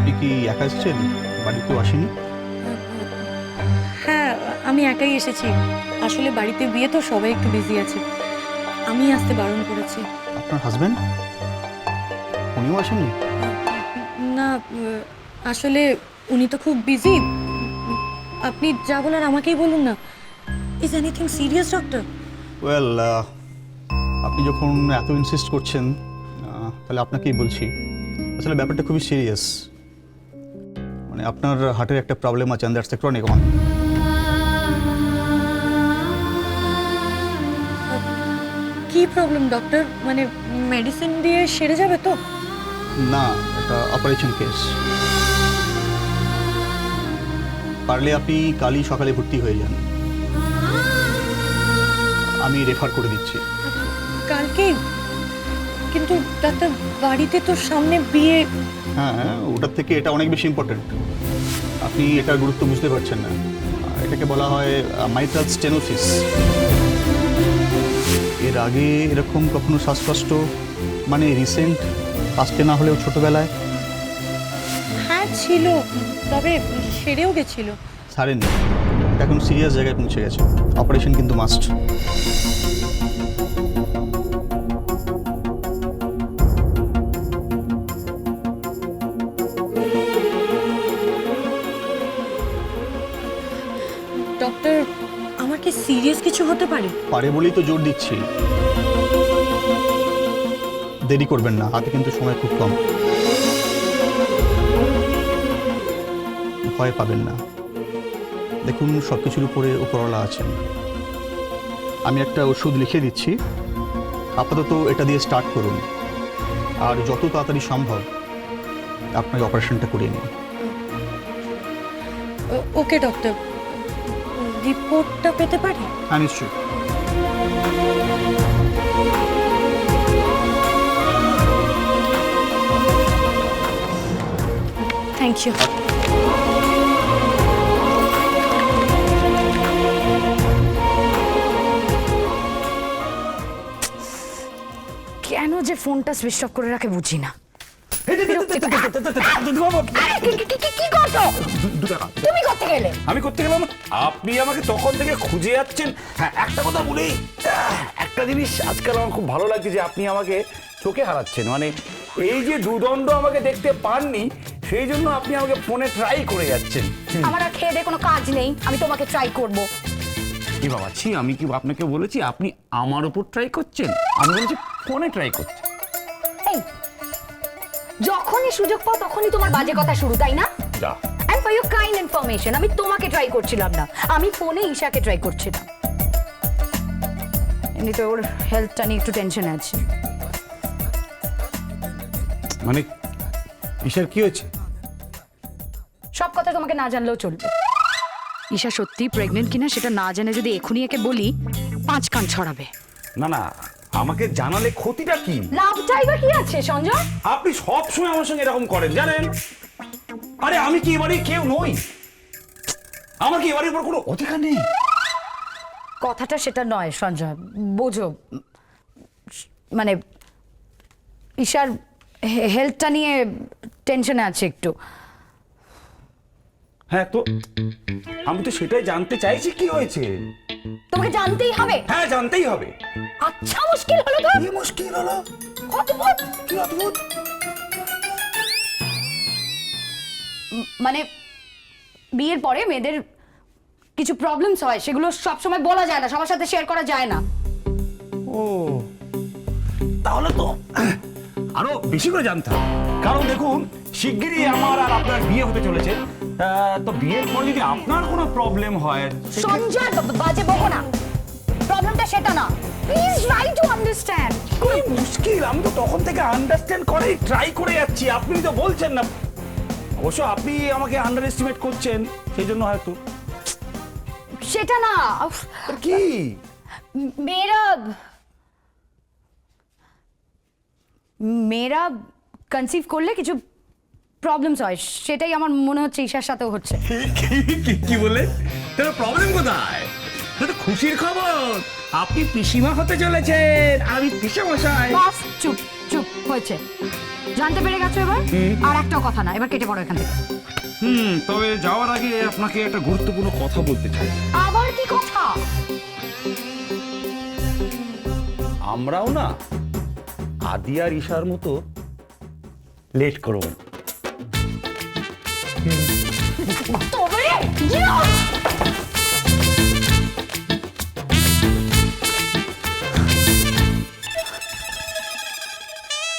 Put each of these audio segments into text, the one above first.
আপনি কি একা এসেছেন, বাড়ির কেউ আসেনি? হ্যাঁ, আমি একাই এসেছি। আসলে বাড়িতে বিয়ে তো, সবাই একটু বিজি আছে। আমি আসতে বারণ করেছি। আপনার হাজবেন্ড উনিও আসেনি? না, আসলে উনি তো খুব বিজি। আপনি যা বলার আমাকেই বলুন না। Is anything serious doctor? Well, আপনি যখন এত ইনসিস্ট করছেন তাহলে আপনাকেই বলছি। আসলে ব্যাপারটা খুবই সিরিয়াস। মানে আপনার হার্টের একটা প্রবলেম আছে, and that's the chronic one. কি প্রবলেম ডক্টর? মানে মেডিসিন দিয়ে সেরে যাবে তো? না, এটা অপারেশন কেস। পারলে আপনি কালই সকালে ভর্তি হয়ে যান, আমি রেফার করে দিচ্ছি। কালকে? কিন্তু ডাক্তার, বাড়িতে তো সামনে বিয়ে। হ্যাঁ, ওটার থেকে এটা অনেক বেশি ইম্পর্ট্যান্ট। আপনি এটার গুরুত্ব বুঝতে পারছেন না। এটাকে বলা হয় মাইট্রাল স্টেনোসিস। এর আগে এরকম কখনো শ্বাসকষ্ট, মানে রিসেন্ট পাস্টে না হলেও ছোটবেলায়? হ্যাঁ ছিল, তবে সেরেও গেছিল। সারেনি, এটা এখন সিরিয়াস জায়গায় পৌঁছে গেছে। অপারেশন কিন্তু মাস্ট। ডক্টর, আমার কি সিরিয়াস কিছু হতে পারে? পারে বলেই তো জোর দিচ্ছি। দেরি করবেন না, হাতে কিন্তু সময় খুব কম। ভয় পাবেন না। দেখুন, সব কিছুর উপরে উপরওয়ালা আছেন। আমি একটা ওষুধ লিখে দিচ্ছি, আপাতত এটা দিয়ে স্টার্ট করুন। আর যত তাড়াতাড়ি সম্ভব আপনাকে অপারেশনটা করিয়ে নিন। ওকে ডক্টর, রিপোর্টটা পেতে পারি? হ্যাঁ, নিশ্চয়ই। Thank you. কেন যে ফোনটা সুইচ অফ করে রাখে বুঝি না। তুমি করতে গেলে? আমি করতে গেলাম? আপনি আমাকে তখন থেকে খুঁজে যাচ্ছেন। হ্যাঁ, একটা কথা বলি, একটা জিনিস আজকাল আমার খুব ভালো লাগছে যে আপনি আমাকে চোখে হারাচ্ছেন। মানে এই যে দুদণ্ড আমাকে দেখতে পাননি, সেই জন্য আপনি আমাকে ফোনে ট্রাই করে যাচ্ছেন। আমার আর খেয়ে দিয়ে কোনো কাজ নেই, আমি তোমাকে ট্রাই করব। কি বাবা, ছি, আমি কি আপনাকে বলেছি আপনি আমার উপর ট্রাই করছেন? আমি বলেছি ফোনে ট্রাই করছেন। এই, যখনই সুযোগ পাও তখনই তোমার বাজে কথা শুরু, তাই না? যা, and for your kind information, আমি তোমাকে ট্রাই করছিলাম না, আমি ফোনে ঈশাকে ট্রাই করছিলাম। এমনিতে ওর হেলথটা নিয়ে একটু টেনশন আছে। মানে ঈশার কি হয়েছে? সব কথা তোমাকে না জানলেও চলবে। ঈশা সত্যি প্রেগনেন্ট কিনা সেটা না জেনে যদি এখনই একে বলি, 5 কান ছড়াবে। না না, আমাকে জানালে ক্ষতিটা কি? লাভটাই বা কি আছে সঞ্জয়? আপনি সব সময় আমার সঙ্গে এরকম করেন জানেন। আরে আমি কি এবারে কেউ নই? আমার কি এবারের উপর কোনো অধিকার নেই? কথাটা সেটা নয় সঞ্জয়, বোঝো। মানে ঈশার হেলথটা নিয়ে টেনশনে আছে একটু। হ্যাঁ, তো আমি তো সেটাই জানতে চাইছি, কি হয়েছে? তোমাকে জানতেই হবে? হ্যাঁ, জানতেই হবে। আচ্ছা, মুশকিল হলো তো? কি মুশকিল হলো? অদ্ভুত। কি অদ্ভুত? মানে বিয়ের পরে মেয়েদের কিছু প্রবলেমস হয়, সেগুলো সবসময় বলা যায় না, সবার সাথে শেয়ার করা যায় না। ও, তাহলে তো আরো বেশি করে জানতাম। কারণ দেখুন, শিগগিরই আমার আর আপনার বিয়ে হতে চলেছে। তো বিয়ের পর যদি আপনার কোনো প্রবলেম হয়, সঞ্জয়, বাজে বকো না। প্রবলেমটা সেটা না, প্লিজ ট্রাই টু আন্ডারস্ট্যান্ড। খুবই মুশকিল। আমি তো তখন থেকে আন্ডারস্ট্যান্ড করেই ট্রাই করে যাচ্ছি, আপনি তো বলছেন না। অবশ্য আপনি আমাকে আন্ডার এস্টিমেট করছেন, সেই জন্য হয়তো। সেটা না, কি? মেয়েরা মেয়েরা কনসিভ করলে কিছু প্রবলেমস হয়, সেটাই আমার মনে হচ্ছে ঈশার সাথেও হচ্ছে। কি বলে? তাহলে প্রবলেম কোথায়? তো খুশির খবর, আপনি পিসিমা হতে চলেছেন, আমি পিসেমশাই। বাস, চুপ চুপ। হয়েছে, জানতে পেরে গেছো এবার। আর একটাও কথা না, এবার কেটে পড়ো এখান থেকে। তবে যাওয়ার আগে আপনাকে একটা গুরুত্বপূর্ণ কথা বলতে চাই। আবার কি কথা? আমরাও না আদি আর ঈশার মতো লেট করব না। তবে yes!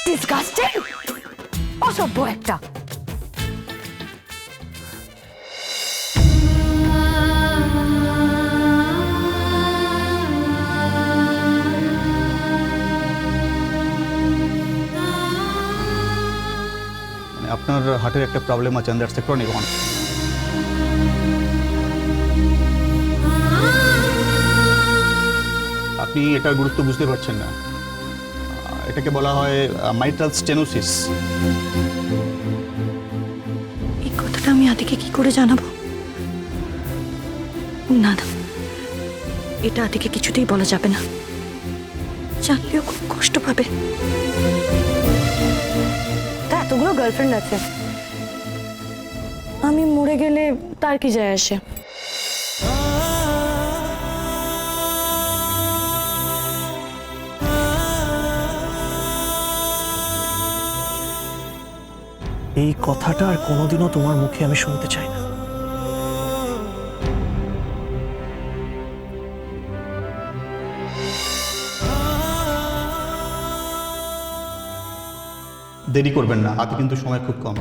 Disgusting! অসভ্য একটা। মানে আপনার হার্টের একটা প্রবলেম আছে, দ্যাটস এ ক্রনিক ওয়ান। আপনি এটার গুরুত্ব বুঝতে পারছেন না। এটাকে বলা হয় মাইট্রাল স্টেনোসিস। এই কথাটা আমি আদিকে কি করে জানাবো? না না, এটা আদিকে কিছুতেই বলা যাবে না, জানলেও খুব কষ্ট পাবে। তা এতগুলো গার্লফ্রেন্ড আছে, আমি মরে গেলে তার কি যায় আসে? এই কথাটা আর কোনোদিনও তোমার মুখে আমি শুনতে চাই না। দেরি করবেন না, হাতে কিন্তু সময় খুব কম।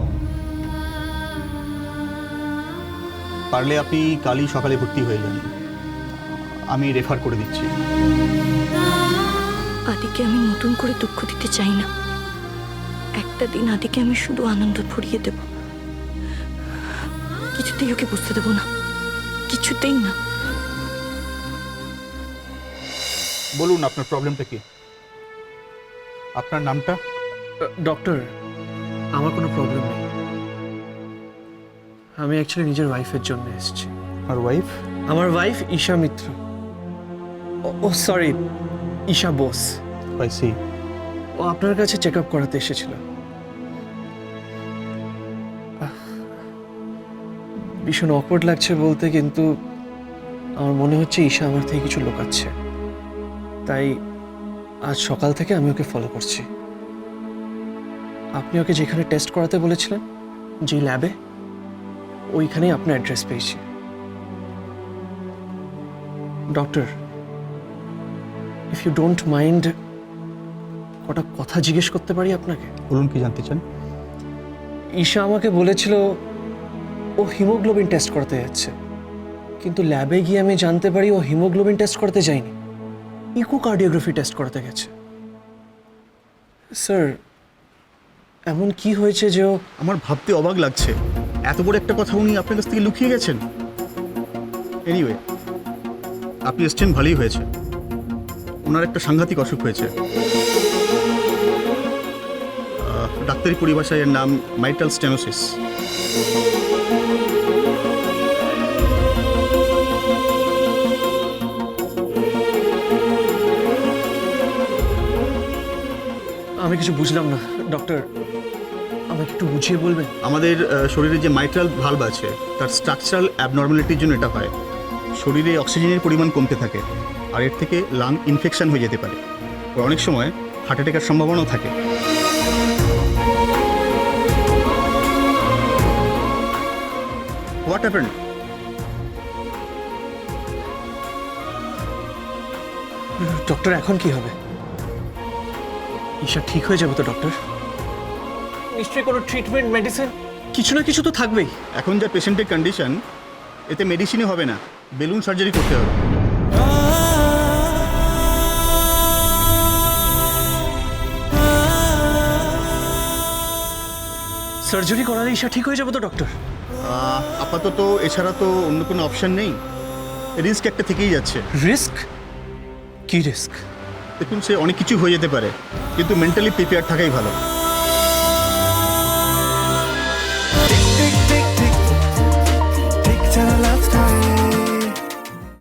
পারলে আপনি কালই সকালে ভর্তি হয়ে যান, আমি রেফার করে দিচ্ছি। আদিকে আমি নতুন করে দুঃখ দিতে চাই না। একটা দিন আদিকে আমি শুধু আনন্দ ভরিয়ে দেব, কিছুতেই ওকে বুঝতে দেব না, কিছুতেই না। বলুন আপনার প্রবলেমটা কি? আপনার নামটা? ডক্টর, আমার কোনো প্রবলেম নেই। আমি অ্যাকচুয়ালি নিজের ওয়াইফের জন্য এসেছি। আর ওয়াইফ? আমার wife Isha Mitra. Oh sorry, Isha Bose. I see. ও আপনার কাছে চেক আপ করাতে এসেছিল। ভীষণ অকওয়ার্ড লাগছে বলতে, কিন্তু আমার মনে হচ্ছে ঈশা আমার থেকে কিছু লুকাচ্ছে। তাই আজ সকাল থেকে আমি ওকে ফলো করছি। আপনি ওকে যেখানে টেস্ট করাতে বলেছিলেন, যে ল্যাবে, ওইখানেই আপনার অ্যাড্রেস পেয়েছি। Doctor, if you don't mind, কটা কথা জিজ্ঞেস করতে পারি আপনাকে? বলুন, কি জানতে চান? ঈশা আমাকে বলেছিল ও হিমোগ্লোবিন টেস্ট করতে যাচ্ছে, কিন্তু ল্যাবে গিয়ে আমি জানতে পারি ও হিমোগ্লোবিন টেস্ট করতে যায়নি, ইকোকার্ডিওগ্রাফি টেস্ট করতে গেছে। স্যার, এমন কি হয়েছে যে ও... আমার ভাবতে অবাক লাগছে, এত বড় একটা কথা উনি আপনার কাছ থেকে লুকিয়ে গেছেন। এনিওয়ে, আপনি এসছেন ভালোই হয়েছে। ওনার একটা সাংঘাতিক অসুখ হয়েছে, ডাক্তারি পরিভাষায় এর নাম মাইট্রাল স্টেনোসিস। আমি কিছু বুঝলাম না ডক্টর, আমাকে একটু বুঝিয়ে বলবেন? আমাদের শরীরে যে মাইট্রাল ভালভ আছে, তার স্ট্রাকচারাল অ্যাবনর্মালিটির জন্য এটা হয়। শরীরে অক্সিজেনের পরিমাণ কমতে থাকে, আর এর থেকে লাং ইনফেকশন হয়ে যেতে পারে। অনেক সময় হার্ট অ্যাটাকের সম্ভাবনাও থাকে। What happened? ডক্টর, এখন কি হবে? ঈশা ঠিক হয়ে যাবে তো ডক্টর? নিশ্চয়ই কোনো ট্রিটমেন্ট, মেডিসিন কিছু না কিছু তো থাকবেই। এখন যা পেশেন্টের কন্ডিশন, এতে মেডিসিনে হবে না, বেলুন সার্জারি করতে হবে। সার্জারি করালে ঈশা ঠিক হয়ে যাবে তো ডক্টর? আপাতত এছাড়া তো অন্য কোনো অপশন নেই। রিস্ক একটা থেকেই যাচ্ছে। রিস্ক? কি রিস্ক? দেখুন, সে অনেক কিছু হয়ে যেতে পারে, কিন্তু মেন্টালি প্রিপেয়ার থাকাই ভালো।